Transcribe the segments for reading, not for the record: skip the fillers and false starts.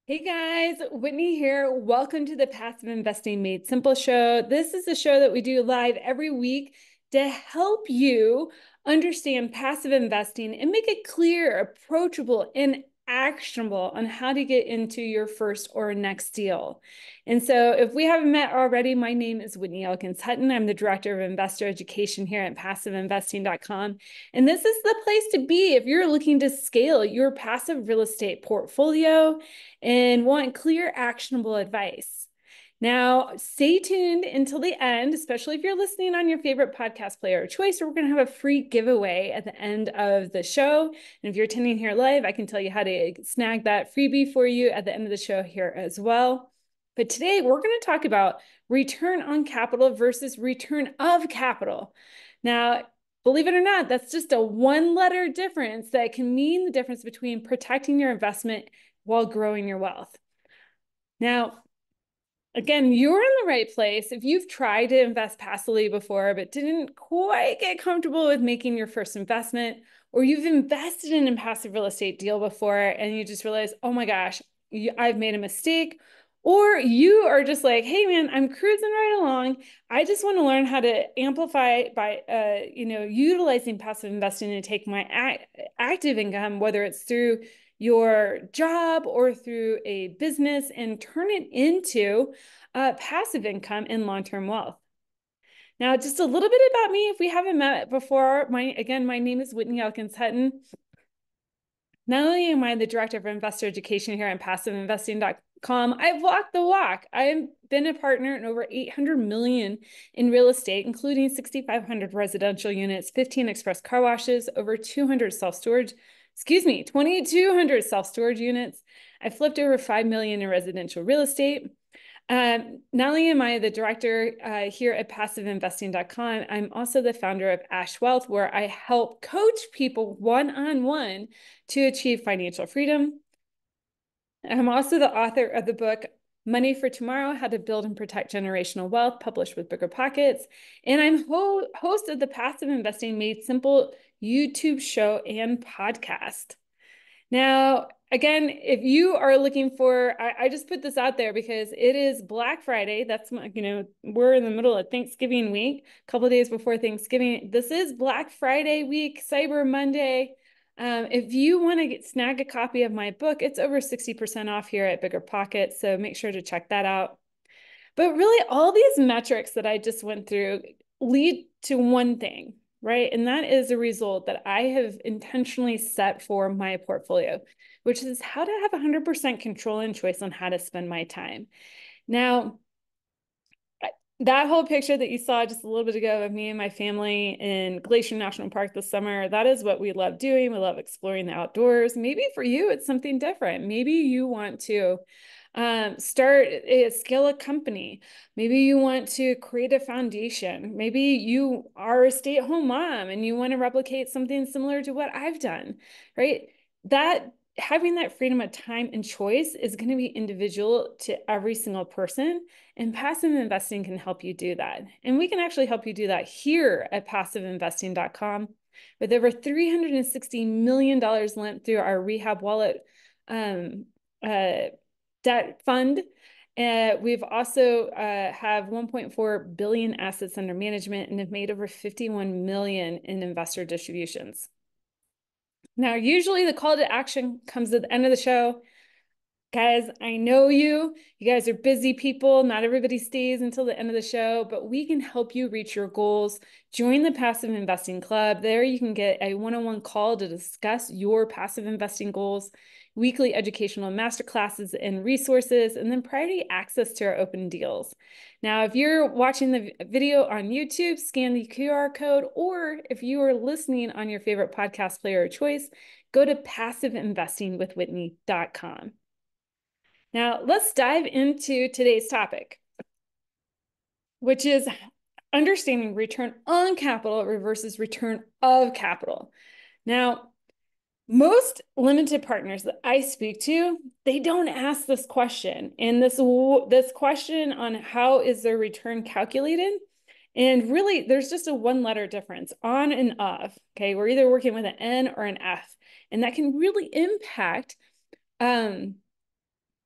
Hey guys, Whitney here. Welcome to the Passive Investing Made Simple show. This is a show that we do live every week to help you understand passive investing and make it clear, approachable, and actionable on how to get into your first or next deal. And so, if we haven't met already, my name is Whitney Elkins-Hutten. I'm the Director of Investor Education here at PassiveInvesting.com. And this is the place to be if you're looking to scale your passive real estate portfolio and want clear, actionable advice. Now, stay tuned until the end, especially if you're listening on your favorite podcast player of choice. We're going to have a free giveaway at the end of the show. And if you're attending here live, I can tell you how to snag that freebie for you at the end of the show here as well. But today we're going to talk about return on capital versus return of capital. Now, believe it or not, that's just a one-letter difference that can mean the difference between protecting your investment while growing your wealth. Now, again, you're in the right place. If you've tried to invest passively before, but didn't quite get comfortable with making your first investment, or you've invested in a passive real estate deal before and you just realize, oh my gosh, I've made a mistake. Or you are just like, hey man, I'm cruising right along. I just want to learn how to amplify by, utilizing passive investing to take my active income, whether it's through your job or through a business, and turn it into passive income and long-term wealth. Now, just a little bit about me, if we haven't met before, my name is Whitney Elkins-Hutten. Not only am I the Director of Investor Education here at PassiveInvesting.com, I've walked the walk. I've been a partner in over 800 million in real estate, including 6,500 residential units, 15 express car washes, over 200 self-storage 2,200 self-storage units. I flipped over 5 million in residential real estate. Not only am I the director here at PassiveInvesting.com, I'm also the founder of Ash Wealth, where I help coach people one-on-one to achieve financial freedom. I'm also the author of the book Money for Tomorrow: How to Build and Protect Generational Wealth, published with Bigger Pockets. And I'm host of the Passive Investing Made Simple YouTube show and podcast. Now, again, if you are looking for, I just put this out there because it is Black Friday. That's, we're in the middle of Thanksgiving week, a couple of days before Thanksgiving. This is Black Friday week, Cyber Monday. If you want to snag a copy of my book, it's over 60% off here at Bigger Pockets, so make sure to check that out. But really, all these metrics that I just went through lead to one thing, right? And that is a result that I have intentionally set for my portfolio, which is how to have 100% control and choice on how to spend my time. Now, that whole picture that you saw just a little bit ago of me and my family in Glacier National Park this summer, that is what we love doing. We love exploring the outdoors. Maybe for you, it's something different. Maybe you want to scale a company. Maybe you want to create a foundation. Maybe you are a stay-at-home mom and you want to replicate something similar to what I've done, right? That having that freedom of time and choice is going to be individual to every single person, and passive investing can help you do that. And we can actually help you do that here at PassiveInvesting.com with over $360 million lent through our rehab wallet debt fund. We've also have 1.4 billion assets under management and have made over 51 million in investor distributions. Now, usually the call to action comes at the end of the show. Guys, I know you guys are busy people. Not everybody stays until the end of the show, but we can help you reach your goals. Join the Passive Investing Club. There you can get a one-on-one call to discuss your passive investing goals, weekly educational masterclasses and resources, and then priority access to our open deals. Now, if you're watching the video on YouTube, scan the QR code, or if you are listening on your favorite podcast player of choice, go to passiveinvestingwithwhitney.com. Now, let's dive into today's topic, which is understanding return on capital versus return of capital. Now, most limited partners that I speak to, they don't ask this question. And this question on how is their return calculated, and really there's just a one-letter difference, on and of. Okay, we're either working with an N or an F, and that can really impact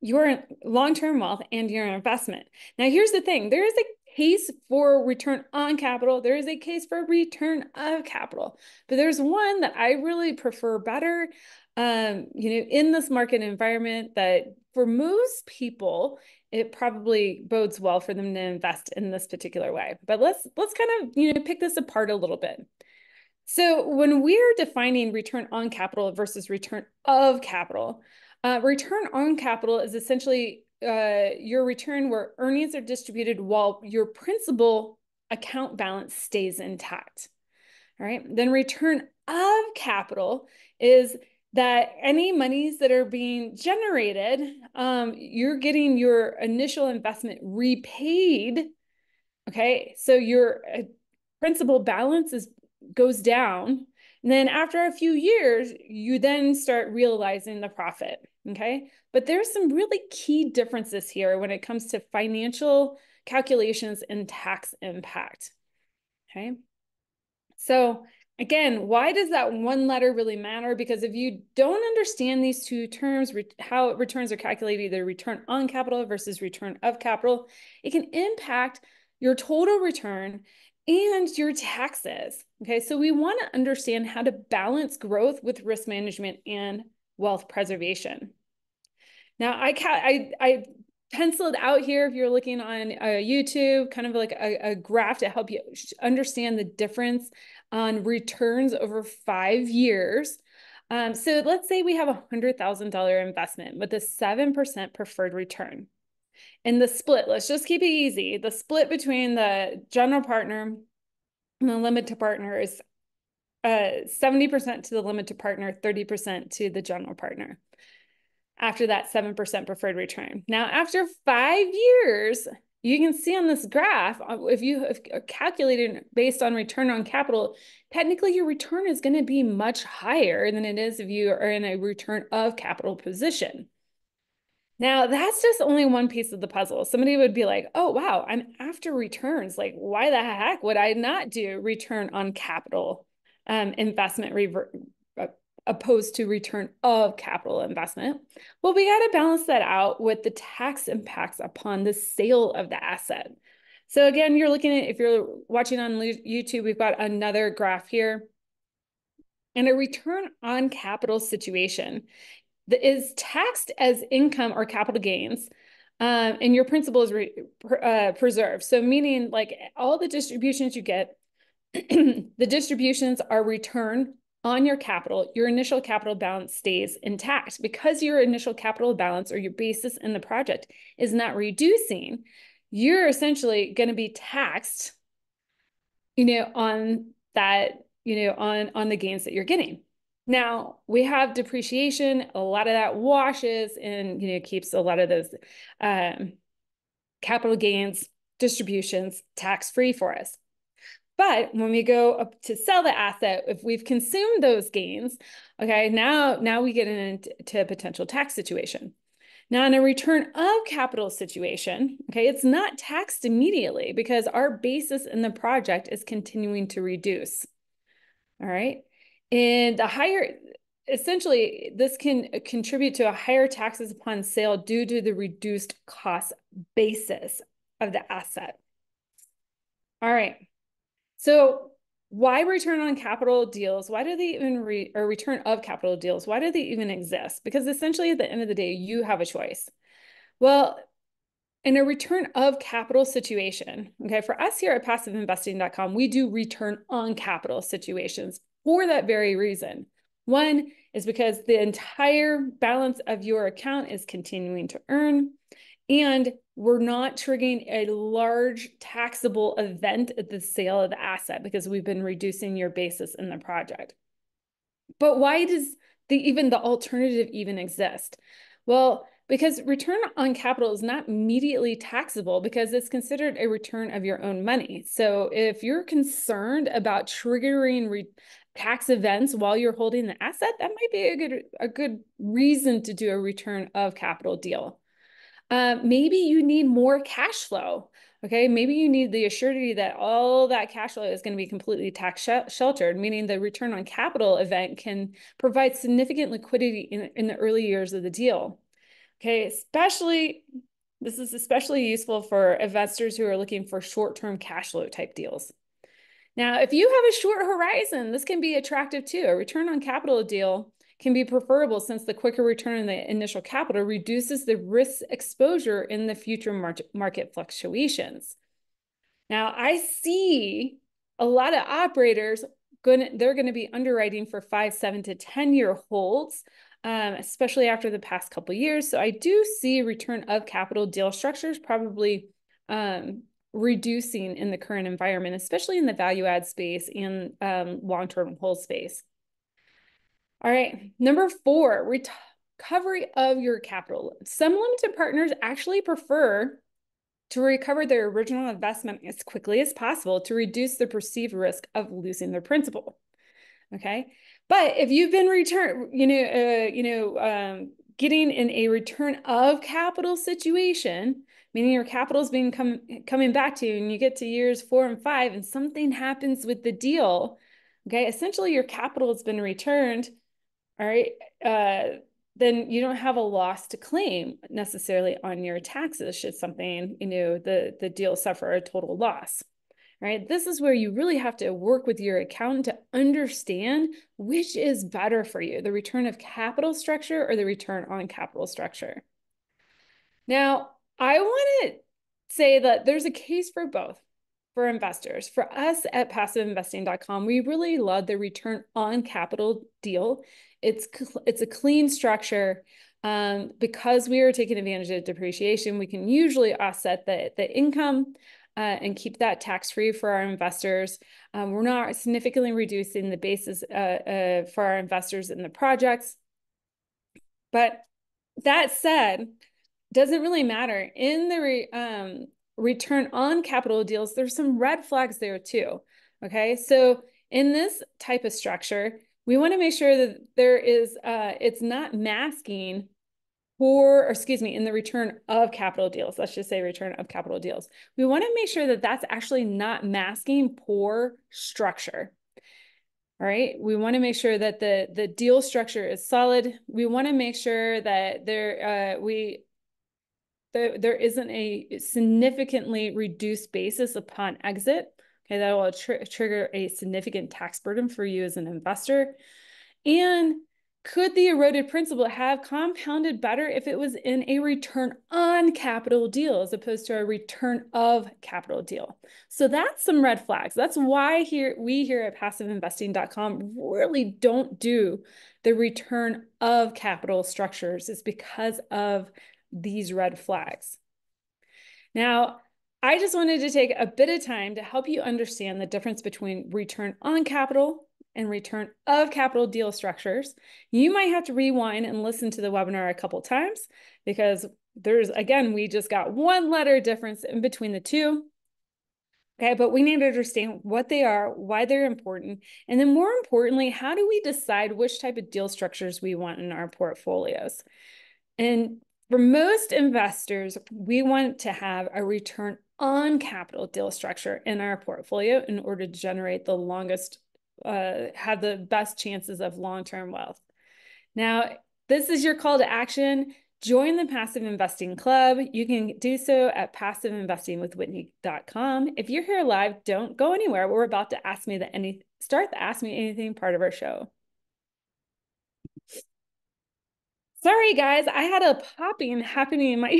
your long-term wealth and your investment. Now, here's the thing. There is a case for return on capital. There is a case for return of capital, but there's one that I really prefer better, in this market environment that for most people, it probably bodes well for them to invest in this particular way. But let's kind of, pick this apart a little bit. So when we're defining return on capital versus return of capital, return on capital is essentially your return where earnings are distributed while your principal account balance stays intact. All right. Then return of capital is that any monies that are being generated, you're getting your initial investment repaid. Okay. So your principal balance goes down. And then after a few years, you then start realizing the profit. Okay. But there's some really key differences here when it comes to financial calculations and tax impact. Okay. So again, why does that one letter really matter? Because if you don't understand these two terms, how returns are calculated, either return on capital versus return of capital, it can impact your total return and your taxes. Okay, so we want to understand how to balance growth with risk management and wealth preservation. Now, I penciled out here, if you're looking on YouTube, kind of like a graph to help you understand the difference on returns over 5 years. So let's say we have a $100,000 investment with a 7% preferred return. And the split, let's just keep it easy. The split between the general partner and the limited partner is 70% to the limited partner, 30% to the general partner after that 7% preferred return. Now, after 5 years, you can see on this graph, if you have calculated based on return on capital, technically your return is going to be much higher than it is if you are in a return of capital position. Now, that's just only one piece of the puzzle. Somebody would be like, oh, wow, I'm after returns. Like, why the heck would I not do return on capital investment opposed to return of capital investment? Well, we got to balance that out with the tax impacts upon the sale of the asset. So again, you're looking at, if you're watching on YouTube, we've got another graph here. And a return on capital situation that is taxed as income or capital gains, and your principal is preserved. So meaning like all the distributions you get, the distributions are returned on your capital. Your initial capital balance stays intact because your initial capital balance or your basis in the project is not reducing. You're essentially going to be taxed, on that, on the gains that you're getting. Now we have depreciation. A lot of that washes and, keeps a lot of those capital gains distributions tax-free for us. But when we go up to sell the asset, if we've consumed those gains, okay, now we get into a potential tax situation. Now, in a return of capital situation, okay, it's not taxed immediately because our basis in the project is continuing to reduce. All right. And essentially, this can contribute to a higher taxes upon sale due to the reduced cost basis of the asset. All right. So why return on capital deals? Why do they even or return of capital deals? Why do they even exist? Because essentially at the end of the day, you have a choice. Well, in a return of capital situation, okay, for us here at passiveinvesting.com, we do return on capital situations for that very reason. One is because the entire balance of your account is continuing to earn, and we're not triggering a large taxable event at the sale of the asset because we've been reducing your basis in the project. But why does the alternative even exist? Well, because return on capital is not immediately taxable because it's considered a return of your own money. So if you're concerned about triggering tax events while you're holding the asset, that might be a good reason to do a return of capital deal. Maybe you need more cash flow. Okay, maybe you need the assurity that all that cash flow is going to be completely tax sheltered, meaning the return on capital event can provide significant liquidity in the early years of the deal. Okay, this is especially useful for investors who are looking for short-term cash flow type deals. Now, if you have a short horizon, this can be attractive too. A return on capital deal can be preferable since the quicker return on the initial capital reduces the risk exposure in the future market fluctuations. Now, I see a lot of operators they're going to be underwriting for 5, 7 to 10-year holds, especially after the past couple of years. So I do see return of capital deal structures probably reducing in the current environment, especially in the value add space and long-term hold space. All right, number 4, recovery of your capital. Some limited partners actually prefer to recover their original investment as quickly as possible to reduce the perceived risk of losing their principal. Okay, but if you've been getting in a return of capital situation, meaning your capital is coming back to you, and you get to years 4 and 5, and something happens with the deal, okay, essentially your capital has been returned. All right, then you don't have a loss to claim necessarily on your taxes should something, the deal suffer a total loss, right? This is where you really have to work with your accountant to understand which is better for you, the return of capital structure or the return on capital structure. Now, I want to say that there's a case for both for investors. For us at passiveinvesting.com, we really love the return on capital deal. It's a clean structure. Because we are taking advantage of depreciation, we can usually offset the income and keep that tax-free for our investors. We're not significantly reducing the basis for our investors in the projects. But that said, doesn't really matter. In the return on capital deals, there's some red flags there too. Okay, so in this type of structure, we want to make sure that there is it's not masking in the return of capital deals, let's just say return of capital deals. We want to make sure that that's actually not masking poor structure. All right, we want to make sure that the deal structure is solid. We want to make sure that there isn't a significantly reduced basis upon exit. Okay, that will trigger a significant tax burden for you as an investor. And could the eroded principal have compounded better if it was in a return on capital deal as opposed to a return of capital deal? So that's some red flags. That's why we here at passiveinvesting.com really don't do the return of capital structures. It's because of these red flags. Now, I just wanted to take a bit of time to help you understand the difference between return on capital and return of capital deal structures. You might have to rewind and listen to the webinar a couple times because we just got one letter difference in between the two. Okay, but we need to understand what they are, why they're important, and then more importantly, how do we decide which type of deal structures we want in our portfolios? And for most investors, we want to have a return on capital deal structure in our portfolio in order to generate have the best chances of long-term wealth. Now, this is your call to action. Join the Passive Investing Club. You can do so at passiveinvestingwithwhitney.com. If you're here live, don't go anywhere. We're about to start the Ask Me Anything part of our show. Sorry, guys, I had a popping happening in my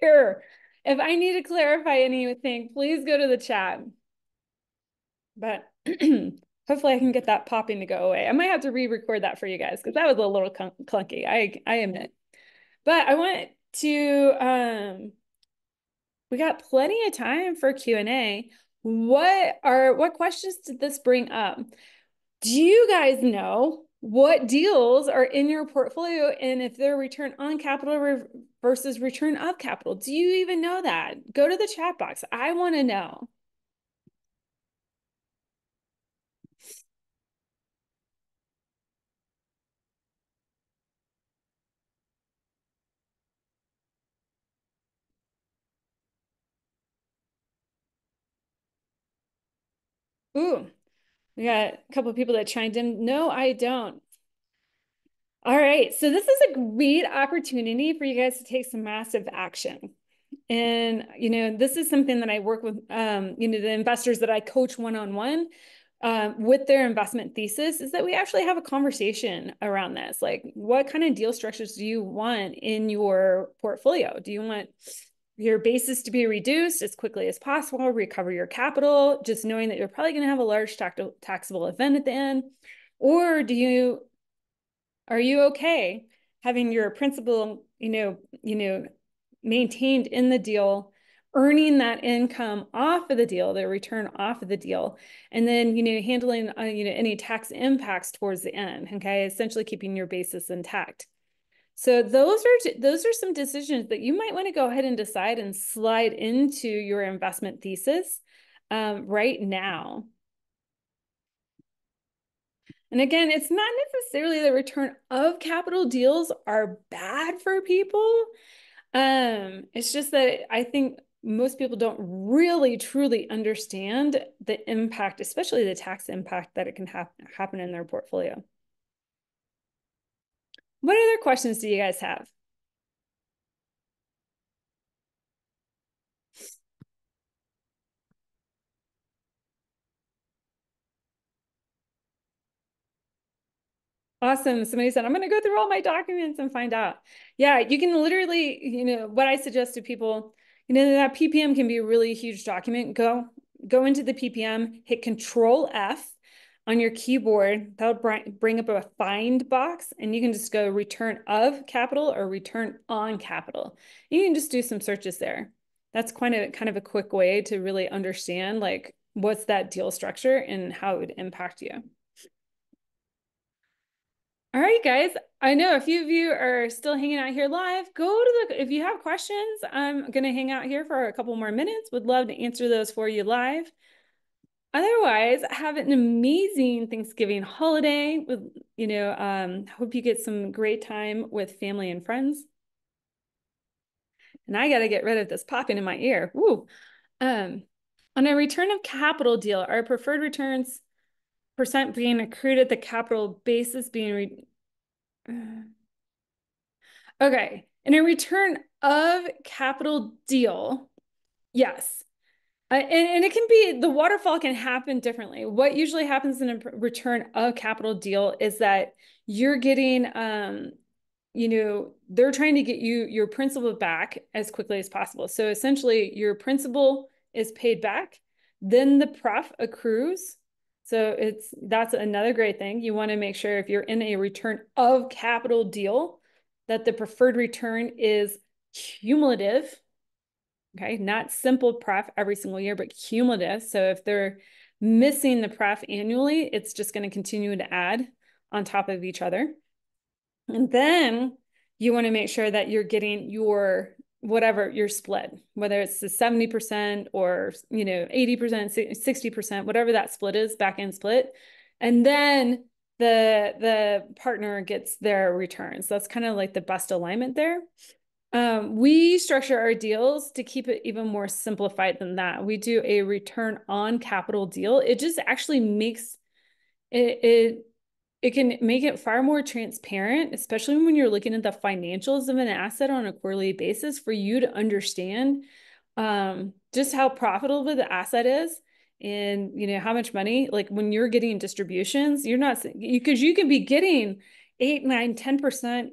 ear. If I need to clarify anything, please go to the chat. But hopefully I can get that popping to go away. I might have to re-record that for you guys because that was a little clunky. I admit. But I want to, we got plenty of time for Q&A. What questions did this bring up? Do you guys know what deals are in your portfolio and if they're return on capital versus return of capital? Do you even know that? Go to the chat box. I want to know. Ooh, we got a couple of people that chimed in. No, I don't. All right, so this is a great opportunity for you guys to take some massive action. And, this is something that I work with, the investors that I coach one-on-one with their investment thesis is that we actually have a conversation around this. Like, what kind of deal structures do you want in your portfolio? Do you want your basis to be reduced as quickly as possible, recover your capital, just knowing that you're probably going to have a large taxable event at the end? Or are you okay having your principal, maintained in the deal, earning that income off of the deal, the return off of the deal, and then, handling, any tax impacts towards the end, okay? Essentially keeping your basis intact. So those are some decisions that you might want to go ahead and decide and slide into your investment thesis right now. And again, it's not necessarily the return of capital deals are bad for people. It's just that I think most people don't really truly understand the impact, especially the tax impact that it can happen in their portfolio. What other questions do you guys have? Awesome. Somebody said, I'm going to go through all my documents and find out. Yeah, you can literally, what I suggest to people, that PPM can be a really huge document. Go into the PPM, hit Control F on your keyboard. That'll bring up a find box, and you can just go return of capital or return on capital. You can just do some searches there. That's kind of a quick way to really understand like what's that deal structure and how it would impact you. All right, guys. I know a few of you are still hanging out here live. If you have questions, I'm going to hang out here for a couple more minutes. Would love to answer those for you live. Otherwise, have an amazing Thanksgiving holiday. Hope you get some great time with family and friends. And I got to get rid of this popping in my ear. Woo. On a return of capital deal, are preferred returns percent being accrued at the capital basis being okay. In a return of capital deal, yes. And it can be, the waterfall can happen differently. What usually happens in a return of capital deal is that you're getting, they're trying to get you your principal back as quickly as possible. So essentially your principal is paid back, then the pref accrues. So that's another great thing. You want to make sure if you're in a return of capital deal that the preferred return is cumulative. Okay, not simple pref every single year, but cumulative. So if they're missing the pref annually, it's just going to continue to add on top of each other. And then you want to make sure that you're getting your whatever your split, whether it's the 70% or 80%, 60%, whatever that split is, back end split. And then the partner gets their returns. That's kind of like the best alignment there. We structure our deals to keep it even more simplified than that. We do a return on capital deal. It just actually makes it can make it far more transparent, especially when you're looking at the financials of an asset on a quarterly basis for you to understand just how profitable the asset is and how much money, like when you're getting distributions, you're not because you can be getting 8, 9, 10%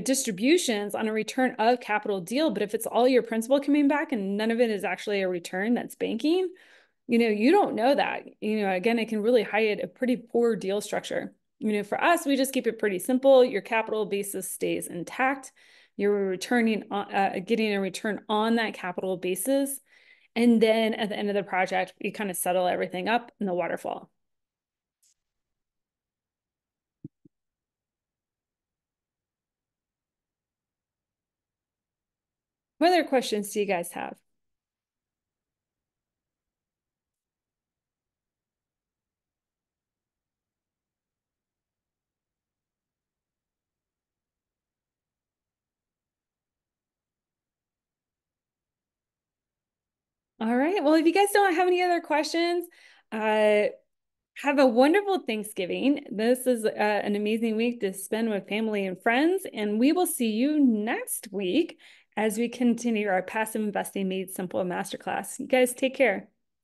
distributions on a return of capital deal. But if it's all your principal coming back and none of it is actually a return that's banking, you don't know that. Again, it can really hide a pretty poor deal structure. For us, we just keep it pretty simple. Your capital basis stays intact. You're returning on, getting a return on that capital basis. And then at the end of the project, we kind of settle everything up in the waterfall. What other questions do you guys have? All right. Well, if you guys don't have any other questions, Have a wonderful Thanksgiving. This is an amazing week to spend with family and friends, and we will see you next week as we continue our Passive Investing Made Simple Masterclass. You guys take care.